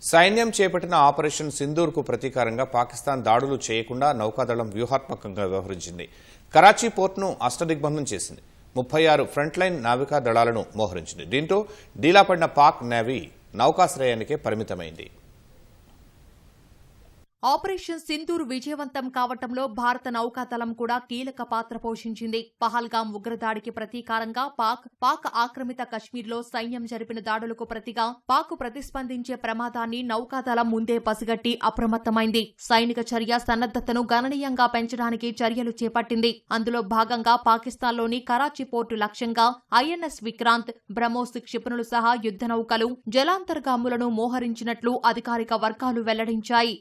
సైన్యం చేపట్టిన ఆపరేషన్ సింధూర్కు ప్రతీకారంగా పాకిస్తాన్ దాడులు చేయకుండా నౌకాదళం వ్యూహాత్మకంగా వ్యవహరించింది. కరాచీ పోర్టును అష్టదిగ్బంధం చేసింది. 36 ఫ్రంట్లైన్ నావికా దళాలను మోహరించింది. దీంతో డీలాపడిన పాక్ నేవీ నౌకాశ్రయానికే పరిమితమైంది. ఆపరేషన్ సింధూర్ విజయవంతం కావటంలో భారత నౌకాదళం కూడా కీలక పాత్ర పోషించింది. పహల్గాం ఉగ్రదాడికి ప్రతీకారంగా పాక్ ఆక్రమిత కశ్మీర్లో సైన్యం జరిపిన దాడులకు ప్రతిగా పాక్ ప్రతిస్పందించే ప్రమాదాన్ని నౌకాదళం ముందే పసిగట్టి అప్రమత్తమైంది. సైనిక చర్య సన్నద్దతను గణనీయంగా పెంచడానికి చర్యలు చేపట్టింది. అందులో భాగంగా పాకిస్తాన్లోని కరాచీ పోర్టు లక్ష్యంగా ఐఎన్ఎస్ విక్రాంత్, బ్రహ్మోస్ క్షిపణులు సహా యుద్ధ నౌకలు, జలాంతర్గాములను మోహరించినట్లు అధికారిక వర్గాలు వెల్లడించాయి.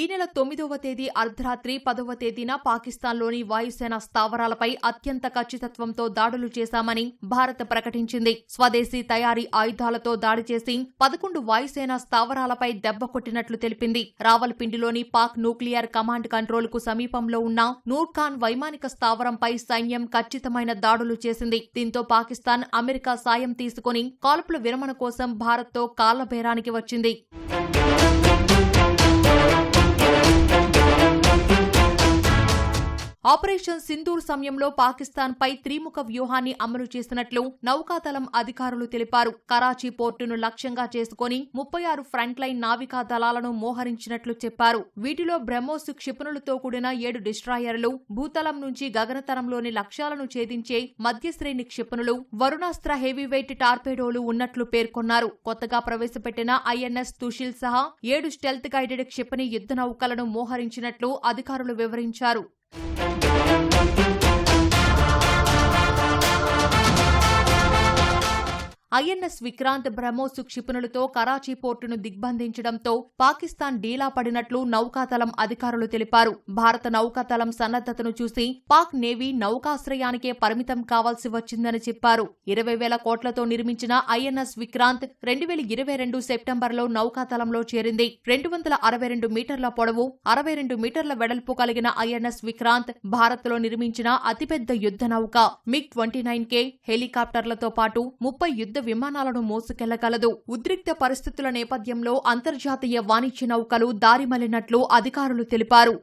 ఈ నెల 9వ తేదీ అర్ధరాత్రి 10వ తేదీన పాకిస్తాన్లోని వాయుసేన స్థావరాలపై అత్యంత ఖచ్చితత్వంతో దాడులు చేశామని భారత్ ప్రకటించింది. స్వదేశీ తయారీ ఆయుధాలతో దాడి చేసి 11 వాయుసేన స్థావరాలపై దెబ్బ కొట్టినట్లు తెలిపింది. రావల్పిండిలోని పాక్ న్యూక్లియర్ కమాండ్ కంట్రోల్ కు సమీపంలో ఉన్న నూర్ఖాన్ వైమానిక స్థావరంపై సైన్యం ఖచ్చితమైన దాడులు చేసింది. దీంతో పాకిస్తాన్ అమెరికా సాయం తీసుకుని కాల్పుల విరమణ కోసం భారత్తో కాళ్లబేరానికి వచ్చింది. ఆపరేషన్ సింధూర్ సమయంలో పాకిస్తాన్పై త్రిముఖ వ్యూహాన్ని అమలు చేసినట్లు నౌకాదళం అధికారులు తెలిపారు. కరాచీ పోర్టును లక్ష్యంగా చేసుకుని 36 ఫ్రంట్లైన్ నావికా దళాలను మోహరించినట్లు చెప్పారు. వీటిలో బ్రహ్మోస్ క్షిపణులతో కూడిన 7 డిస్ట్రాయర్లు, భూతలం నుంచి గగనతలంలోని లక్ష్యాలను ఛేదించే మధ్యశ్రేణి క్షిపణులు, వరుణాస్త్ర హెవీవెయిట్ టార్పేడోలు ఉన్నట్లు పేర్కొన్నారు. కొత్తగా ప్రవేశపెట్టిన ఐఎన్ఎస్ తుషిల్ సహా 7 స్టెల్త్ గైడెడ్ క్షిపణి యుద్ధ నౌకలను మోహరించినట్లు అధికారులు వివరించారు. ఐఎన్ఎస్ విక్రాంత్, బ్రహ్మోస్ క్షిపణులతో కరాచీ పోర్టును దిగ్బంధించడంతో పాకిస్తాన్ డీలా పడినట్లు నౌకాదళం అధికారులు తెలిపారు. భారత నౌకాదళం సన్నద్దతను చూసి పాక్ నేవీ నౌకాశ్రయానికే పరిమితం కావాల్సి వచ్చిందని చెప్పారు. 20,000 కోట్లతో నిర్మించిన ఐఎన్ఎస్ విక్రాంత్ 2022 సెప్టెంబర్లో నౌకాదళంలో చేరింది. 262 మీటర్ల పొడవు, 62 మీటర్ల వెడల్పు కలిగిన ఐఎన్ఎస్ విక్రాంత్ భారత్లో నిర్మించిన అతిపెద్ద యుద్ధ నౌక. MiG-29K హెలికాప్టర్లతో పాటు 30 యుద్ధ విమానాలను మోసుకెళ్లగలదు. ఉద్రిక్త పరిస్థితుల నేపథ్యంలో అంతర్జాతీయ వాణిజ్య నౌకలు దారి మళ్లినట్లు అధికారులు తెలిపారు.